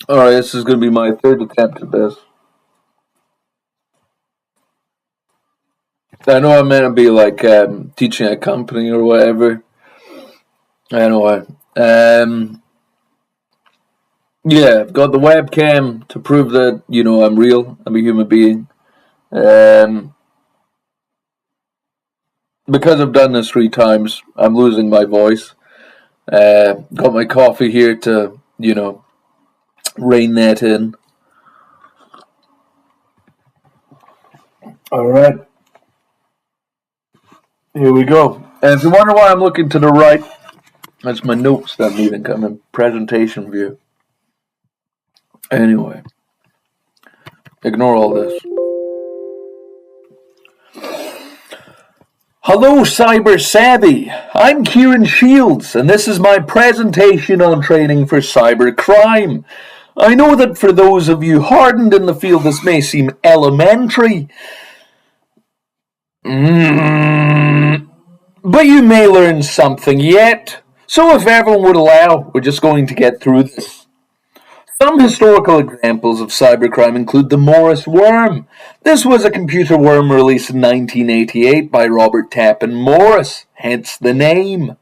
Alright, this is going to be my third attempt at this. I know I'm meant to be like teaching a company or whatever. Anyway, yeah, I've got the webcam to prove that, I'm real. I'm a human being. Um, because I've done this 3 times, I'm losing my voice. Got my coffee here to, rein that in. Alright, here we go. And if you wonder why I'm looking to the right, that's my notes that I'm leaving. I'm in presentation view. Anyway, ignore all this. Hello, Cyber Savvy. I'm Kieran Shields, and this is my presentation on training for cybercrime. I know that for those of you hardened in the field, this may seem elementary. But you may learn something yet. So if everyone would allow, we're just going to get through this. Some historical examples of cybercrime include the Morris worm. This was a computer worm released in 1988 by Robert Tappan Morris, hence the name.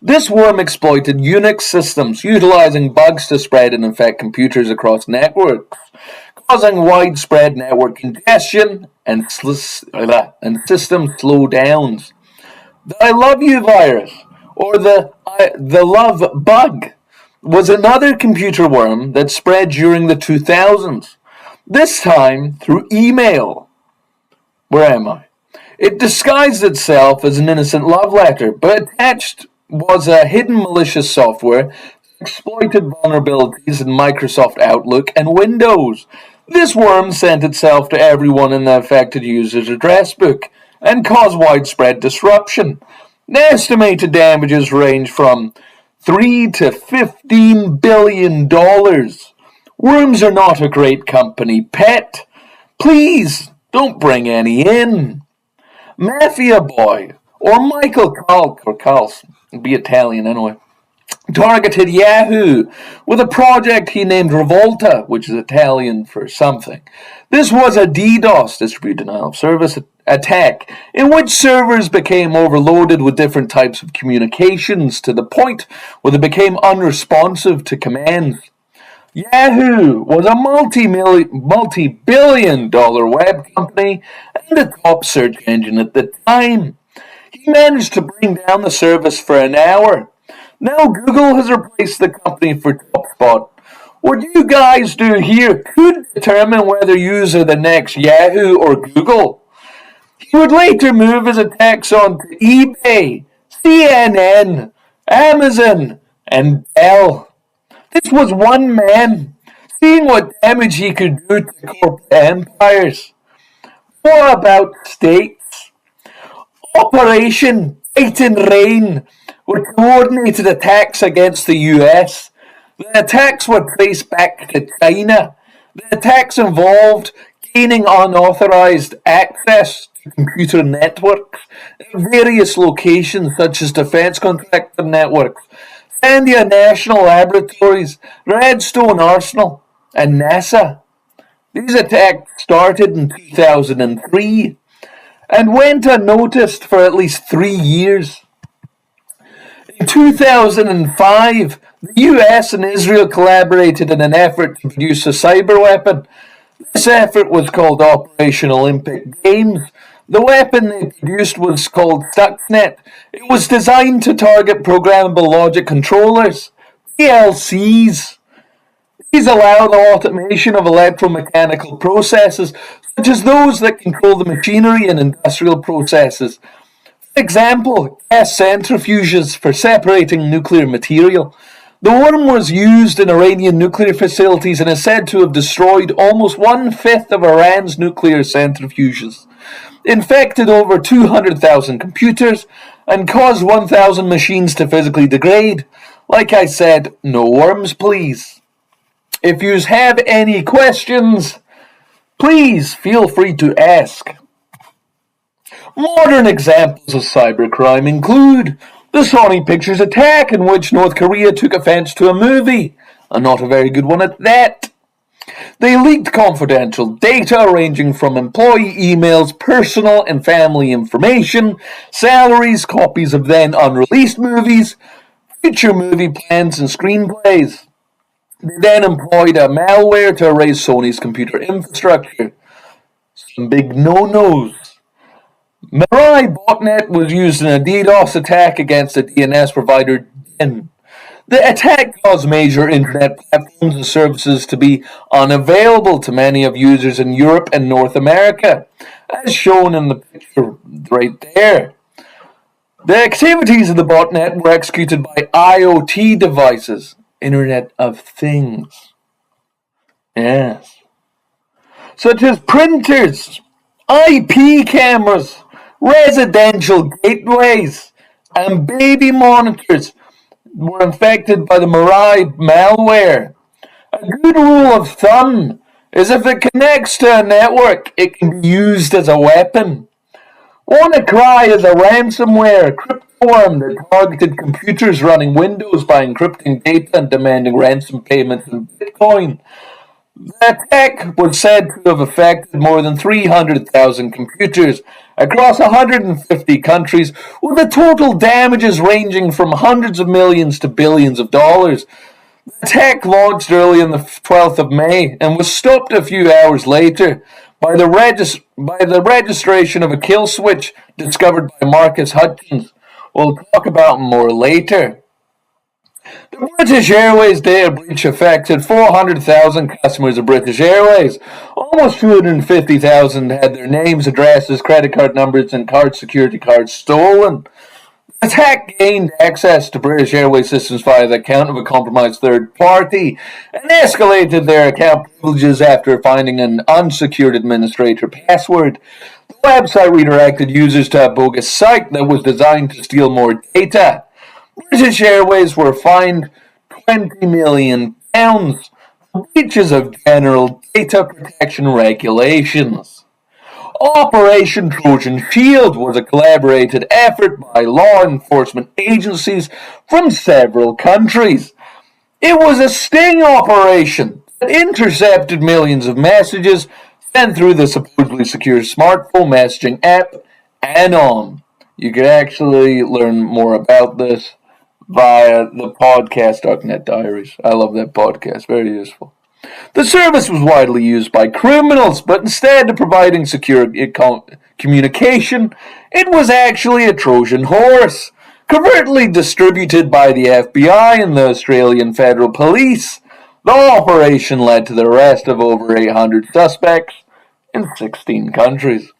This worm exploited Unix systems, utilizing bugs to spread and infect computers across networks, causing widespread network congestion and system slowdowns. The I love you virus, or the love bug, was another computer worm that spread during the 2000s, this time through email. Where am I? It disguised itself as an innocent love letter, but attached was a hidden malicious software that exploited vulnerabilities in Microsoft Outlook and Windows. This worm sent itself to everyone in the affected user's address book and caused widespread disruption. The estimated damages range from $3 to $15 billion. Worms are not a great company pet. Please don't bring any in. Mafia Boy, or Michael Carlson, be Italian anyway, targeted Yahoo with a project he named Revolta, which is Italian for something. This was a DDoS, distributed denial of service attack, in which servers became overloaded with different types of communications to the point where they became unresponsive to commands. Yahoo was a multi-billion-dollar web company and a top search engine at the time. He managed to bring down the service for an hour. Now Google has replaced the company for TopSpot. What you guys do here could determine whether you are the next Yahoo or Google. He would later move his attacks on to eBay, CNN, Amazon, and Dell. This was one man, seeing what damage he could do to corporate empires. What about states? Operation Titan Rain were coordinated attacks against the US. The attacks were traced back to China. The attacks involved gaining unauthorized access to computer networks at various locations such as defense contractor networks, Sandia National Laboratories, Redstone Arsenal, and NASA. These attacks started in 2003 and went unnoticed for at least 3 years. In 2005, the US and Israel collaborated in an effort to produce a cyber weapon. This effort was called Operation Olympic Games. The weapon they produced was called Stuxnet. It was designed to target programmable logic controllers, PLCs. These allow the automation of electromechanical processes, such as those that control the machinery in industrial processes. For example, gas centrifuges for separating nuclear material. The worm was used in Iranian nuclear facilities and is said to have destroyed almost 1/5 of Iran's nuclear centrifuges, infected over 200,000 computers, and caused 1,000 machines to physically degrade. Like I said, no worms, please. If you have any questions, please feel free to ask. Modern examples of cybercrime include the Sony Pictures attack, in which North Korea took offense to a movie. and not a very good one at that. They leaked confidential data ranging from employee emails, personal and family information, salaries, copies of then unreleased movies, future movie plans and screenplays. They then employed a malware to erase Sony's computer infrastructure. Some big no-nos. Mirai botnet was used in a DDoS attack against the DNS provider DIN. The attack caused major internet platforms and services to be unavailable to many of users in Europe and North America, as shown in the picture right there. The activities of the botnet were executed by IoT devices, Internet of Things. Yes. Such as printers, IP cameras, residential gateways, and baby monitors were infected by the Mirai malware. A good rule of thumb is if it connects to a network, it can be used as a weapon. WannaCry is a ransomware cryptworm that targeted computers running Windows by encrypting data and demanding ransom payments in Bitcoin. The attack was said to have affected more than 300,000 computers across 150 countries, with the total damages ranging from hundreds of millions to billions of dollars. The attack launched early on the 12th of May and was stopped a few hours later by the registration of a kill switch discovered by Marcus Hutchins. We'll talk about more later. The British Airways data breach affected 400,000 customers of British Airways. Almost 250,000 had their names, addresses, credit card numbers, and security cards stolen. The attack gained access to British Airways systems via the account of a compromised third party and escalated their account privileges after finding an unsecured administrator password. The website redirected users to a bogus site that was designed to steal more data. British Airways were fined £20 million for breaches of general data protection regulations. Operation Trojan Shield was a collaborated effort by law enforcement agencies from several countries. It was a sting operation that intercepted millions of messages sent through the supposedly secure smartphone messaging app Anon. You could actually learn more about this via the podcast.net Diaries. I love that podcast, very useful. The service was widely used by criminals, but instead of providing secure communication, it was actually a Trojan horse, covertly distributed by the FBI and the Australian Federal Police. The operation led to the arrest of over 800 suspects in 16 countries.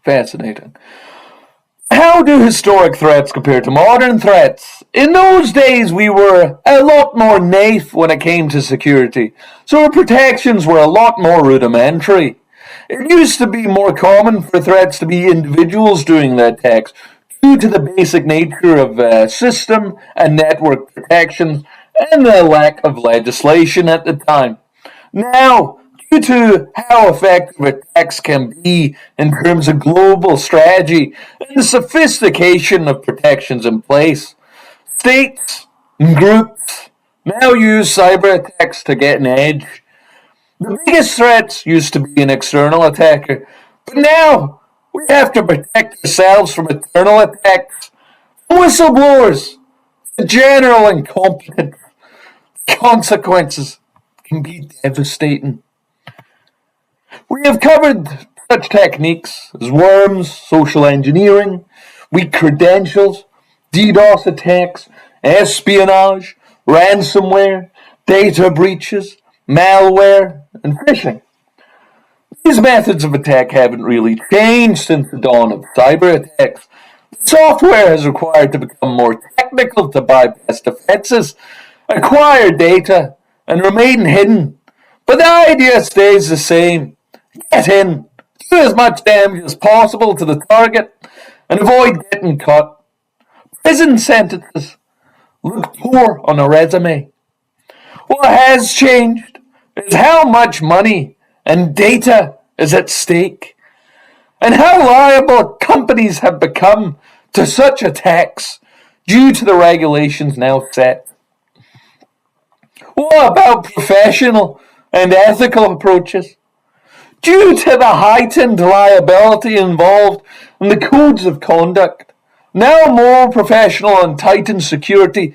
Fascinating. How do historic threats compare to modern threats? In those days, we were a lot more naif when it came to security, so our protections were a lot more rudimentary. It used to be more common for threats to be individuals doing the attacks, due to the basic nature of system and network protections and the lack of legislation at the time. Now, due to how effective attacks can be in terms of global strategy and the sophistication of protections in place, states and groups now use cyber attacks to get an edge. The biggest threats used to be an external attacker, but now we have to protect ourselves from internal attacks, whistleblowers, the general incompetence. Consequences can be devastating. We have covered such techniques as worms, social engineering, weak credentials, DDoS attacks, espionage, ransomware, data breaches, malware, and phishing. These methods of attack haven't really changed since the dawn of cyber attacks. Software has required to become more technical to bypass defenses, acquire data, and remain hidden. But the idea stays the same. Get in, do as much damage as possible to the target, and avoid getting caught. Prison sentences look poor on a resume. What has changed is how much money and data is at stake, and how liable companies have become to such attacks due to the regulations now set. What about professional and ethical approaches? Due to the heightened liability involved in the codes of conduct, now more professional and tightened security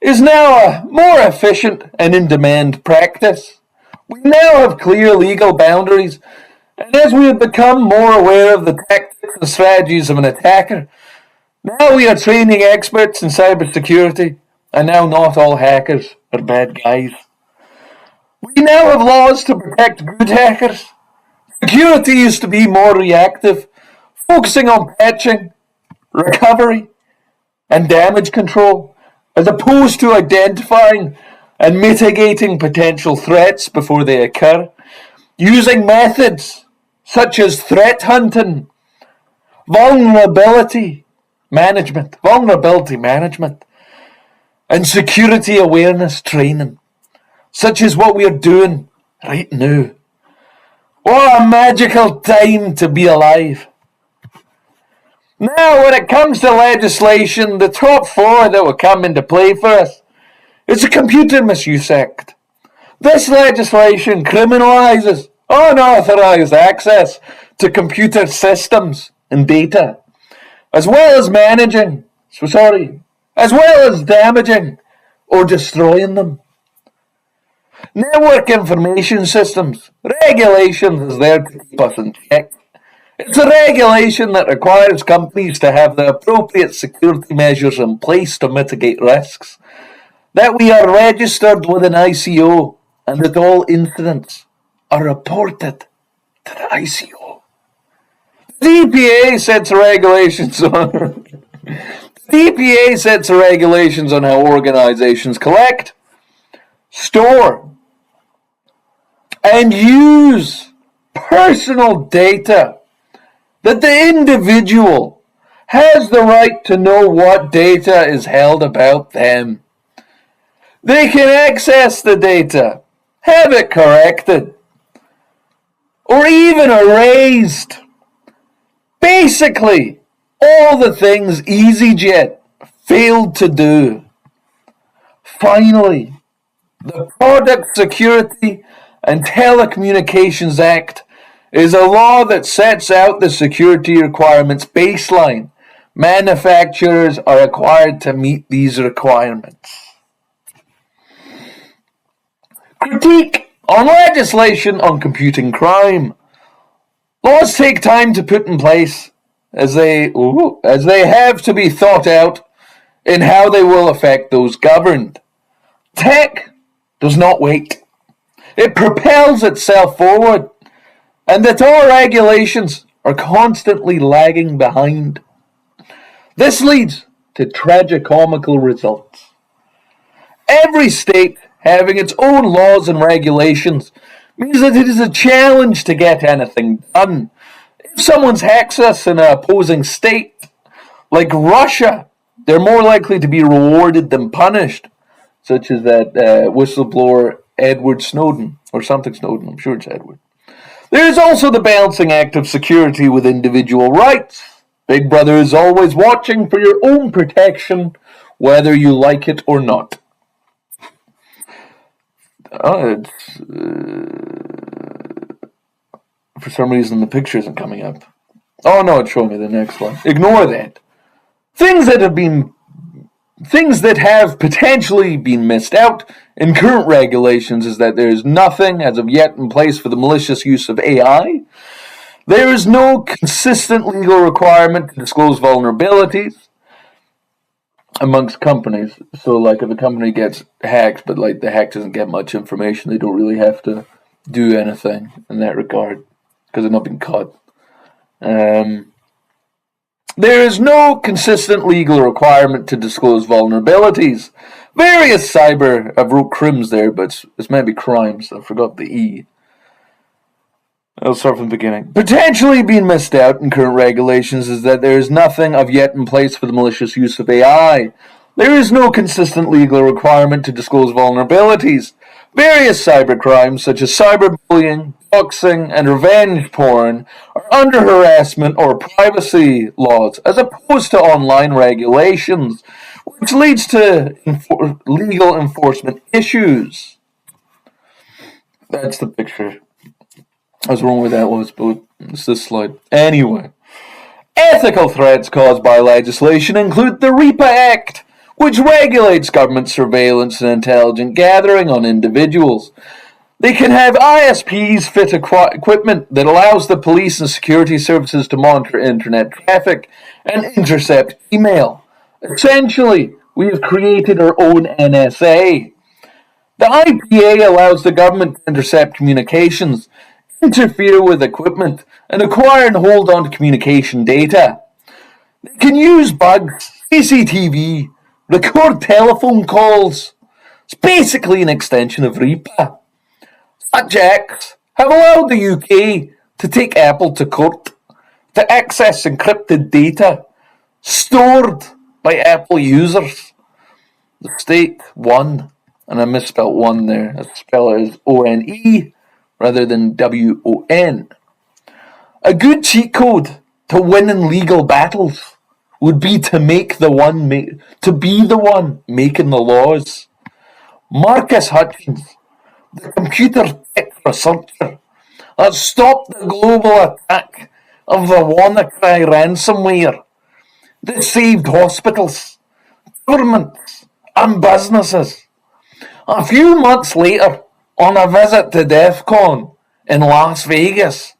is now a more efficient and in-demand practice. We now have clear legal boundaries, and as we have become more aware of the tactics and strategies of an attacker, now we are training experts in cybersecurity, and now not all hackers are bad guys. We now have laws to protect good hackers. Security used to be more reactive, focusing on patching, recovery, and damage control, as opposed to identifying and mitigating potential threats before they occur, using methods such as threat hunting, vulnerability management, and security awareness training, such as what we are doing right now. What a magical time to be alive. Now, when it comes to legislation, the top four that will come into play for us is the Computer Misuse Act. This legislation criminalizes unauthorized access to computer systems and data, as well as damaging or destroying them. Network information systems. Regulations is there to keep us in check. It's a regulation that requires companies to have the appropriate security measures in place to mitigate risks, that we are registered with an ICO, and that all incidents are reported to the ICO. The EPA sets regulations on how organizations collect, store, and use personal data, that the individual has the right to know what data is held about them. They can access the data, have it corrected, or even erased. Basically, all the things EasyJet failed to do. Finally, the Product Security and Telecommunications Act is a law that sets out the security requirements baseline. Manufacturers are required to meet these requirements. Critique on legislation on computing crime. Laws take time to put in place, as they have to be thought out in how they will affect those governed. Tech does not wait. It propels itself forward, and that all regulations are constantly lagging behind. This leads to tragicomical results. Every state having its own laws and regulations means that it is a challenge to get anything done. If someone hacks us in an opposing state, like Russia, they're more likely to be rewarded than punished, such as that whistleblower Edward Snowden, or something Snowden, I'm sure it's Edward. There is also the balancing act of security with individual rights. Big Brother is always watching for your own protection, whether you like it or not. For some reason the picture isn't coming up. Oh no, it's showing me the next one. Ignore that. Things that have potentially been missed out in current regulations is that there is nothing as of yet in place for the malicious use of AI. There is no consistent legal requirement to disclose vulnerabilities amongst companies. So like if a company gets hacked, but like the hack doesn't get much information, they don't really have to do anything in that regard because they're not being caught. There is no consistent legal requirement to disclose vulnerabilities. Various cyber, I've wrote crimes there, but it's maybe crimes. I forgot the E. I'll start from the beginning. Potentially being missed out in current regulations is that there is nothing of yet in place for the malicious use of AI. There is no consistent legal requirement to disclose vulnerabilities. Various cybercrimes, such as cyberbullying, doxing, and revenge porn, are under harassment or privacy laws, as opposed to online regulations, which leads to legal enforcement issues. That's the picture. I was wrong with that was, but it's this slide. Anyway, ethical threats caused by legislation include the REPA Act, which regulates government surveillance and intelligence gathering on individuals. They can have ISPs fit equipment that allows the police and security services to monitor internet traffic and intercept email. Essentially, we have created our own NSA. The IPA allows the government to intercept communications, interfere with equipment, and acquire and hold on to communication data. They can use bugs, CCTV, record telephone calls. It's basically an extension of REPA. Such acts have allowed the UK to take Apple to court to access encrypted data stored by Apple users. The state won, and I misspelled one there. I spell it as O-N-E rather than W-O-N. A good cheat code to win in legal battles would be to be the one making the laws. Marcus Hutchins, the computer tech researcher that stopped the global attack of the WannaCry ransomware that saved hospitals, governments, and businesses. A few months later, on a visit to DEF CON in Las Vegas,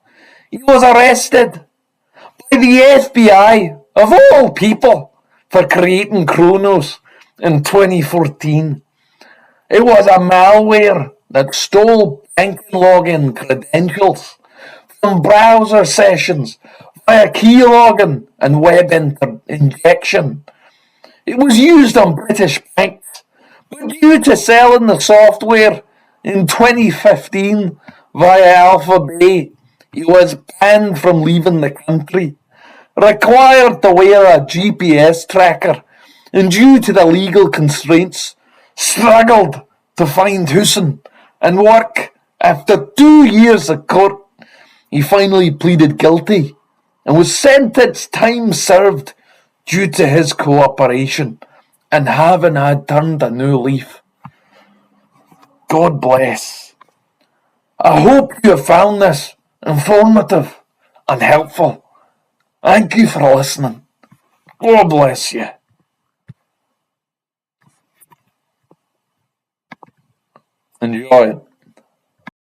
he was arrested by the FBI, of all people, for creating Kronos in 2014. It was a malware that stole banking login credentials from browser sessions via keylogin and web injection. It was used on British banks, but due to selling the software in 2015 via Alphabet, he was banned from leaving the country, required to wear a GPS tracker, and due to the legal constraints, struggled to find housing and work. After 2 years of court, he finally pleaded guilty and was sentenced time served due to his cooperation and having had turned a new leaf. God bless. I hope you have found this informative and helpful. Thank you for listening. God bless you. Enjoy it.